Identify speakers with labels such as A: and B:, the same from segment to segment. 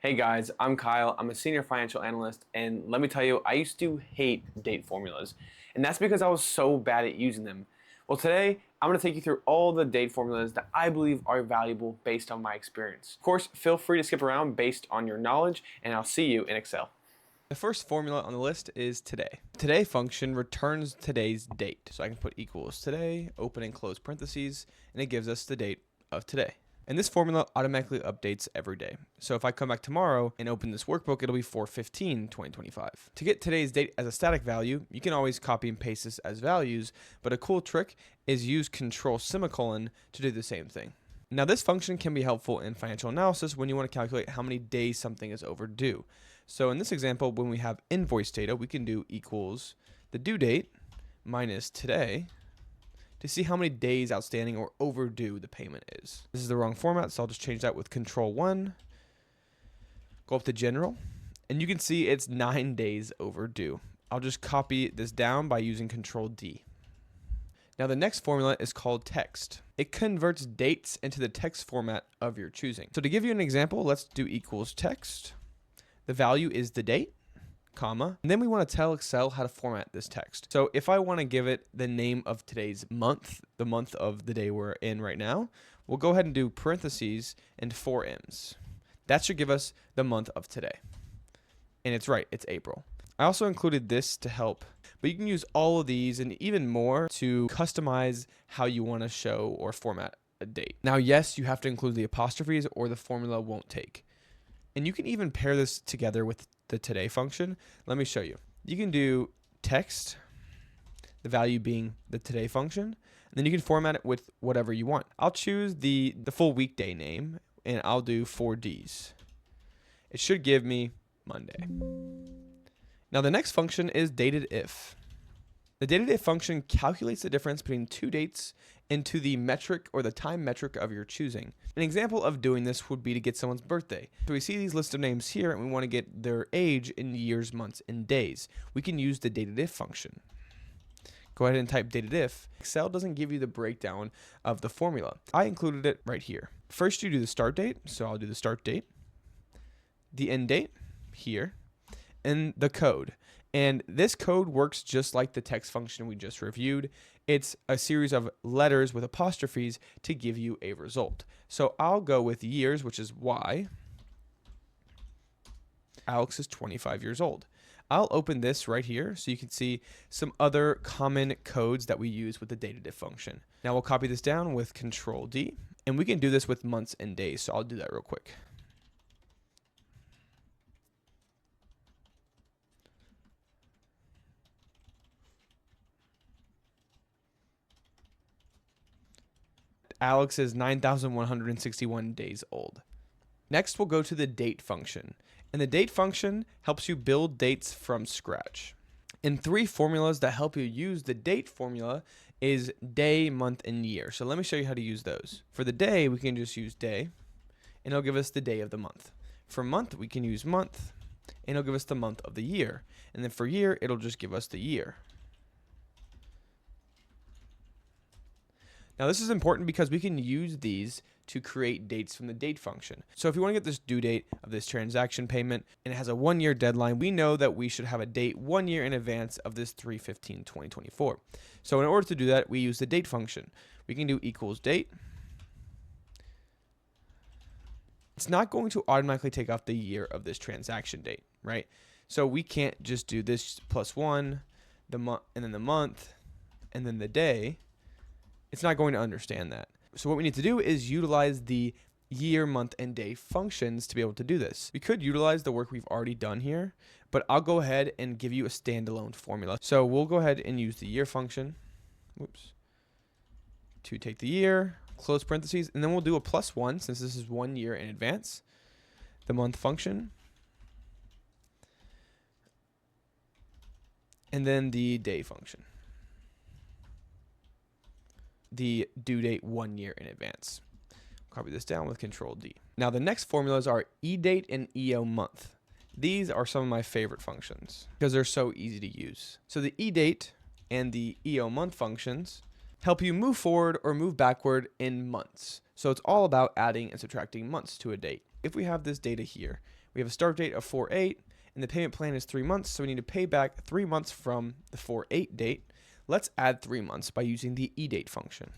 A: Hey guys, I'm Kyle. I'm a senior financial analyst, and let me tell you, I used to hate date formulas, and that's because I was so bad at using them. Well, today I'm going to take you through all the date formulas that I believe are valuable based on my experience. Of course, feel free to skip around based on your knowledge, and I'll see you in Excel.
B: The first formula on the list is today. Today function returns today's date. So I can put equals today, open and close parentheses, and it gives us the date of today. And this formula automatically updates every day. So if I come back tomorrow and open this workbook, it'll be 4/15/2025. To get today's date as a static value, you can always copy and paste this as values, but a cool trick is use control semicolon to do the same thing. Now this function can be helpful in financial analysis when you want to calculate how many days something is overdue. So in this example, when we have invoice data, we can do equals the due date minus today to see how many days outstanding or overdue the payment is. This is the wrong format, so I'll just change that with control 1, go up to general, and you can see it's 9 days overdue. I'll just copy this down by using control D. Now the next formula is called text. It converts dates into the text format of your choosing. So to give you an example, let's do equals text. The value is the date, comma, and then we want to tell Excel how to format this text. So if I want to give it the name of today's month, the month of the day we're in right now, we'll go ahead and do parentheses and 4 M's. That should give us the month of today. And it's right, it's April. I also included this to help, but you can use all of these and even more to customize how you want to show or format a date. Now, yes, you have to include the apostrophes or the formula won't take. And you can even pair this together with the today function. Let me show you. You can do text, the value being the today function, and then you can format it with whatever you want. I'll choose the full weekday name, and I'll do 4 Ds. It should give me Monday. Now the next function is DATEDIF. The DATEDIF function calculates the difference between two dates into the metric or the time metric of your choosing. An example of doing this would be to get someone's birthday. So we see these list of names here and we want to get their age in years, months, and days. We can use the DATEDIF function. Go ahead and type DATEDIF. Excel doesn't give you the breakdown of the formula. I included it right here. First you do the start date, so I'll do the start date, the end date here, and the code. And this code works just like the text function we just reviewed. It's a series of letters with apostrophes to give you a result. So I'll go with years, which is Y. Alex is 25 years old. I'll open this right here so you can see some other common codes that we use with the DATEDIF function. Now we'll copy this down with control D, and we can do this with months and days. So I'll do that real quick. Alex is 9,161 days old. Next, we'll go to the date function. And the date function helps you build dates from scratch. And 3 formulas that help you use the date formula is day, month, and year. So let me show you how to use those. For the day, we can just use day, and it'll give us the day of the month. For month, we can use month, and it'll give us the month of the year. And then for year, it'll just give us the year. Now this is important because we can use these to create dates from the date function. So if you want to get this due date of this transaction payment and it has a 1-year deadline, we know that we should have a date 1 year in advance of this 3/15/2024. So in order to do that, we use the date function. We can do equals date. It's not going to automatically take off the year of this transaction date, right? So we can't just do this +1, the month, and then the month, and then the day. It's not going to understand that. So what we need to do is utilize the year, month, and day functions to be able to do this. We could utilize the work we've already done here, but I'll go ahead and give you a standalone formula. So we'll go ahead and use the year function, to take the year, close parentheses, and then we'll do a +1 since this is 1 year in advance. The month function, and then the day function. The due date 1 year in advance. Copy this down with control D. Now the next formulas are EDATE and EOMONTH. These are some of my favorite functions because they're so easy to use. So the EDATE and the EOMONTH functions help you move forward or move backward in months. So it's all about adding and subtracting months to a date. If we have this data here, We have a start date of 4/8, and the payment plan is 3 months, so we need to pay back 3 months from the 4/8 date. Let's add 3 months by using the EDATE function.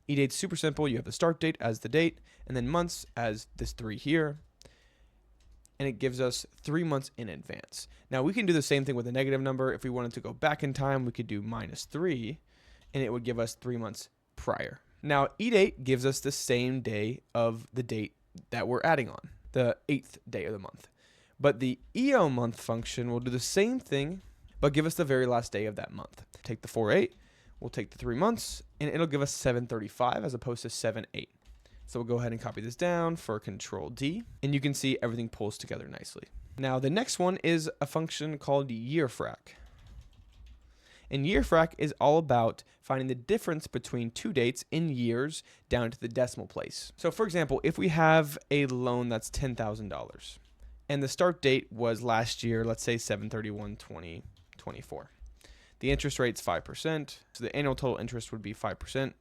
B: EDATE's super simple. You have the start date as the date, and then months as this 3 here, and it gives us 3 months in advance. Now we can do the same thing with a negative number. If we wanted to go back in time, we could do -3, and it would give us 3 months prior. Now EDATE gives us the same day of the date that we're adding on, the 8th day of the month. But the EOMONTH function will do the same thing, but give us the very last day of that month. Take the 4/8, we'll take the 3 months, and it'll give us 7/35 as opposed to 7/8. So we'll go ahead and copy this down for Control D, and you can see everything pulls together nicely. Now the next one is a function called YEARFRAC. And YEARFRAC is all about finding the difference between two dates in years down to the decimal place. So for example, if we have a loan that's $10,000 and the start date was last year, let's say 7/31/2024. The interest rate's 5%, so the annual total interest would be 5%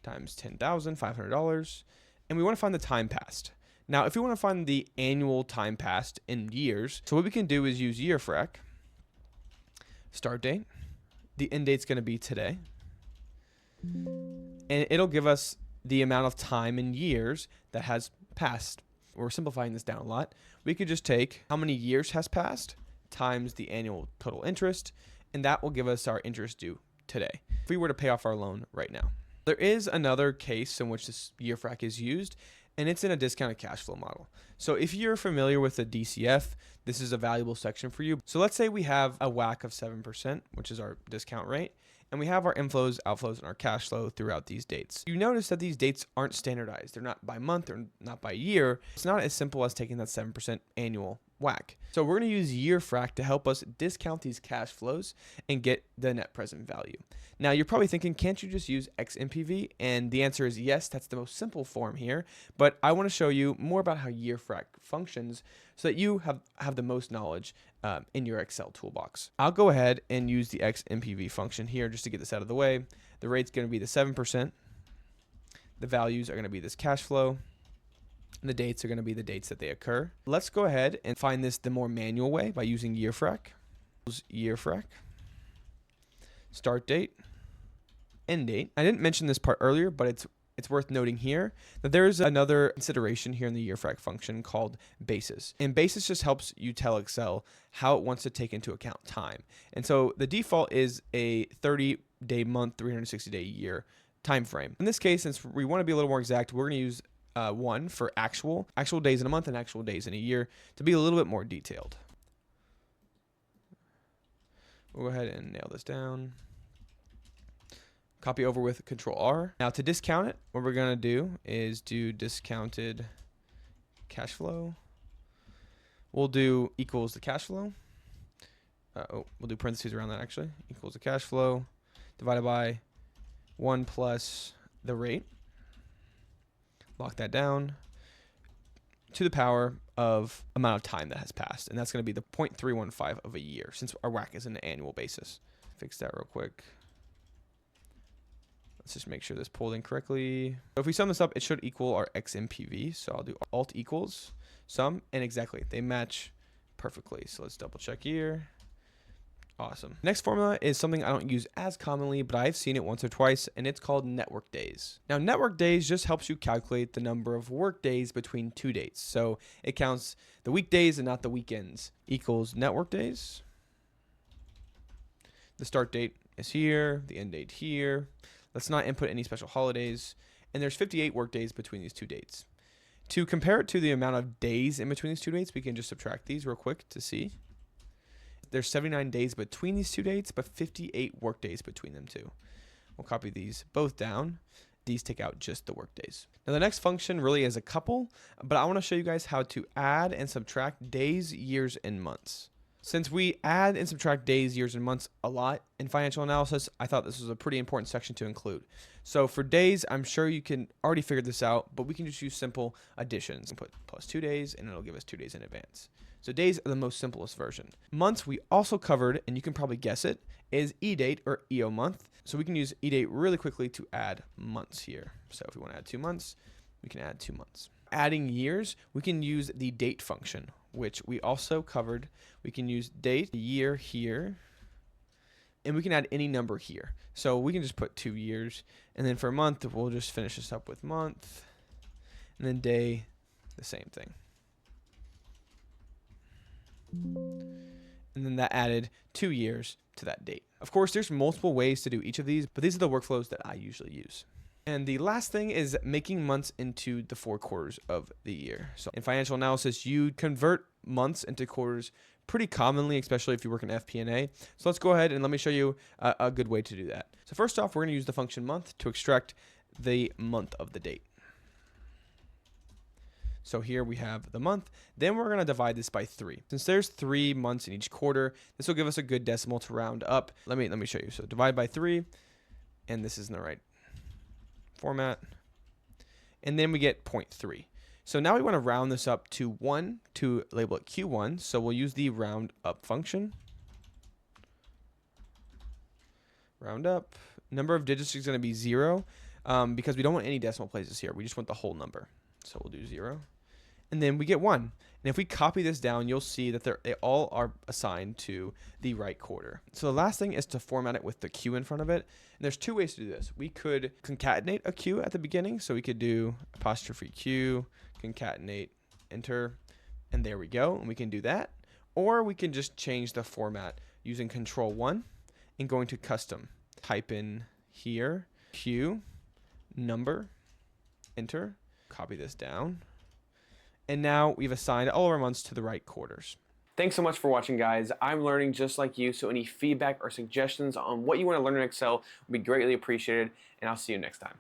B: times $10,500, and we want to find the time passed. Now, if we want to find the annual time passed in years, so what we can do is use YEARFRAC, start date, the end date's going to be today, and it'll give us the amount of time in years that has passed. We're simplifying this down a lot. We could just take how many years has passed times the annual total interest, and that will give us our interest due today if we were to pay off our loan right now. There is another case in which this YEARFRAC is used, and it's in a discounted cash flow model. So if you're familiar with the DCF, this is a valuable section for you. So let's say we have a WACC of 7%, which is our discount rate, and we have our inflows, outflows, and our cash flow throughout these dates. You notice that these dates aren't standardized. They're not by month or not by year. It's not as simple as taking that 7% annual WACC. So we're going to use YEARFRAC to help us discount these cash flows and get the net present value. Now you're probably thinking, can't you just use XMPV? And the answer is yes, that's the most simple form here. But I want to show you more about how YEARFRAC functions so that you have the most knowledge in your Excel toolbox. I'll go ahead and use the XMPV function here just to get this out of the way. The rate's going to be the 7%. The values are going to be this cash flow. And the dates are going to be the dates that they occur. Let's go ahead and find this the more manual way by using YEARFRAC. YEARFRAC. Start date. End date. I didn't mention this part earlier, but it's worth noting here that there is another consideration here in the YEARFRAC function called basis. And basis just helps you tell Excel how it wants to take into account time. And so the default is a 30-day month, 360-day year time frame. In this case, since we want to be a little more exact, we're going to use 1 for actual days in a month and actual days in a year to be a little bit more detailed. We'll go ahead and nail this down. Copy over with Control R. Now to discount it, what we're going to do is do discounted cash flow. We'll do equals the cash flow. We'll do parentheses around that actually. Equals the cash flow divided by 1 plus the rate. Lock that down to the power of amount of time that has passed. And that's going to be the 0.315 of a year since our WACC is an annual basis. Fix that real quick. Let's just make sure this pulled in correctly. So if we sum this up, it should equal our XMPV. So I'll do Alt equals sum, and exactly, they match perfectly. So let's double check here. Awesome. Next formula is something I don't use as commonly, but I've seen it once or twice, and it's called network days. Now, network days just helps you calculate the number of work days between two dates. So it counts the weekdays and not the weekends. Equals network days. The start date is here, the end date here. Let's not input any special holidays. And there's 58 work days between these two dates. To compare it to the amount of days in between these two dates, we can just subtract these real quick to see. There's 79 days between these two dates, but 58 work days between them two. We'll copy these both down. These take out just the work days. Now the next function really is a couple, but I want to show you guys how to add and subtract days, years, and months. Since we add and subtract days, years, and months a lot in financial analysis, I thought this was a pretty important section to include. So for days, I'm sure you can already figure this out, but we can just use simple additions and put plus 2 days, and it'll give us 2 days in advance. So days are the most simplest version. Months we also covered, and you can probably guess it, is EDATE or EOMONTH. So we can use EDATE really quickly to add months here. So if we want to add 2 months, we can add 2 months. Adding years, we can use the date function, which we also covered. We can use date, year here, and we can add any number here. So we can just put 2 years, and then for month, we'll just finish this up with month, and then day, the same thing. And then that added 2 years to that date. Of course, there's multiple ways to do each of these, but these are the workflows that I usually use. And the last thing is making months into the 4 quarters of the year. So in financial analysis, you convert months into quarters pretty commonly, especially if you work in FP&A. So let's go ahead and let me show you a good way to do that. So first off, we're going to use the function month to extract the month of the date. So here we have the month. Then we're going to divide this by 3. Since there's 3 months in each quarter, this will give us a good decimal to round up. Let me show you. So divide by 3, and this is in the right format. And then we get 0.3. So now we want to round this up to 1 to label it Q1. So we'll use the round up function. Round up. Number of digits is going to be 0 because we don't want any decimal places here. We just want the whole number. So we'll do 0. And then we get 1. And if we copy this down, you'll see that they all are assigned to the right quarter. So the last thing is to format it with the Q in front of it. And there's 2 ways to do this. We could concatenate a Q at the beginning. So we could do apostrophe Q, concatenate, enter, and there we go. And we can do that. Or we can just change the format using Control 1 and going to custom. Type in here, Q, number, enter, copy this down. And now we've assigned all of our months to the right quarters.
A: Thanks so much for watching, guys. I'm learning just like you, so any feedback or suggestions on what you want to learn in Excel would be greatly appreciated, and I'll see you next time.